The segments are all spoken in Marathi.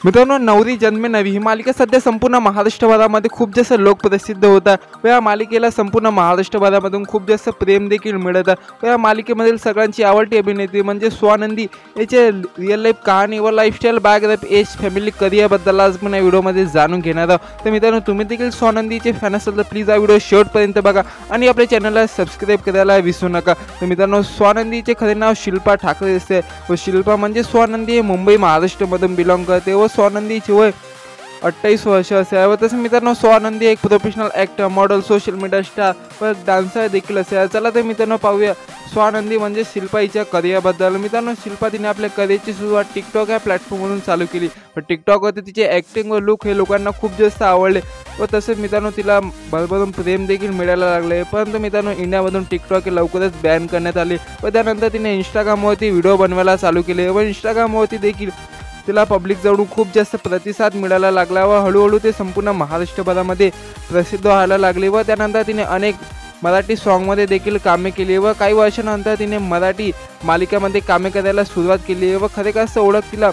मित्रांनो, नवरी जन्मे नवी ही मालिका सध्या संपूर्ण महाराष्ट्रभरामध्ये खूप जास्त लोकप्रसिद्ध होत आहे व या मालिकेला संपूर्ण महाराष्ट्रभरामधून खूप जास्त प्रेम देखील मिळत आहे व या मालिकेमधील सगळ्यांची आवडती अभिनेत्री म्हणजे स्वानंदी याचे रिअल लाईफ कहाणी व लाईफस्टाईल बायोग्राफी एज फॅमिली करिअरबद्दल आज आपण या व्हिडिओमध्ये जाणून घेणार आहोत। तर मित्रांनो, तुम्ही देखील स्वानंदीचे फॅन असाल तर प्लीज हा व्हिडिओ शेवटपर्यंत बघा आणि आपल्या चॅनलला सबस्क्राईब करायला विसरू नका। तर मित्रांनो, स्वानंदीचे खरे नाव शिल्पा ठाकरे असते व शिल्पा म्हणजे स्वानंदी हे मुंबई महाराष्ट्रमधून बिलॉंग करते व स्वानंदीची वय 28 वर्ष असे आहे व तसं मित्रांनो, स्वानंदी एक professional actor, model, social media star व डान्सर देखील असे आहे। चला तर मित्रांनो पाहूया स्वानंदी म्हणजे शिल्पा हिच्या करिअरबद्दल। मित्रांनो, शिल्पा तिने आपल्या करिअरची सुरुवात टिकटॉक या प्लॅटफॉर्मवरून चालू केली व टिकटॉकवरती तिचे ॲक्टिंग व लुक हे लोकांना खूप जास्त आवडले व तसेच मित्रांनो तिला भरभरून प्रेम देखील मिळायला लागले। परंतु मित्रांनो, इंडियामधून टिकटॉक हे लवकरच बॅन करण्यात आले व त्यानंतर तिने इंस्टाग्रामवरती व्हिडिओ बनवायला चालू केले व इंस्टाग्रामवरती देखील तिला पब्लिक जवळून खूप जास्त प्रतिसाद मिळायला लागला व हळूहळू ते संपूर्ण महाराष्ट्रभरामध्ये प्रसिद्ध व्हायला लागले व त्यानंतर तिने अनेक मराठी सॉन्गमध्ये देखील कामे केली व काही वर्षानंतर तिने मराठी मालिकामध्ये कामे करायला सुरुवात केली व खरे असं ओळख तिला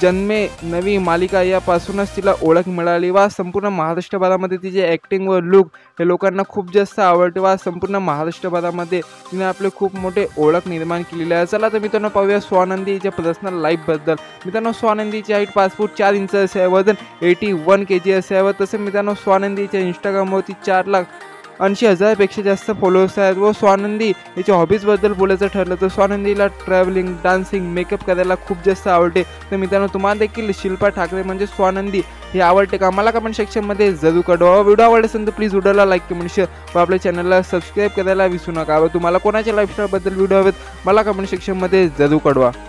जन्मे नवी मालिका यापासूनच तिला ओळख मिळाली व संपूर्ण महाराष्ट्रभरामध्ये तिचे ॲक्टिंग व लुक हे लोकांना खूप जास्त आवडते व संपूर्ण महाराष्ट्रभरामध्ये तिने आपले खूप मोठे ओळख निर्माण केलेली आहे। चला तर मित्रांनो पाहूया स्वानंदी हिच्या पर्सनल लाईफबद्दल। मित्रांनो, स्वानंदीची हाईट 5 फूट 4 इंच असे आहे, वजन 81 kg असे आहे व तसे मित्रांनो स्वानंदीच्या इंस्टाग्रामवरती 4,80,000पेक्षा जास्त फॉलोअर्स आहेत व स्वानंदी याच्या हॉबीजबद्दल बोलायचं ठरलं तर स्वानंदीला ट्रॅव्हलिंग, डान्सिंग, मेकअप करायला खूप जास्त आवडते। तर मित्रांनो, तुम्हाला देखील शिल्पा ठाकरे म्हणजे स्वानंदी हे आवडते का? मला कमेंट सेक्शनमध्ये जरूर कळवा। व्हिडिओ आवडला असेल तर प्लीज व्हिडिओला लाईक, कमेंट, शेअर व आपल्या चॅनलला सबस्क्राईब करायला विसरू नका व तुम्हाला कोणाच्या लाईफस्टाईलबद्दल व्हिडिओ हवेत मला कमेंट सेक्शनमध्ये जरूर कळवा।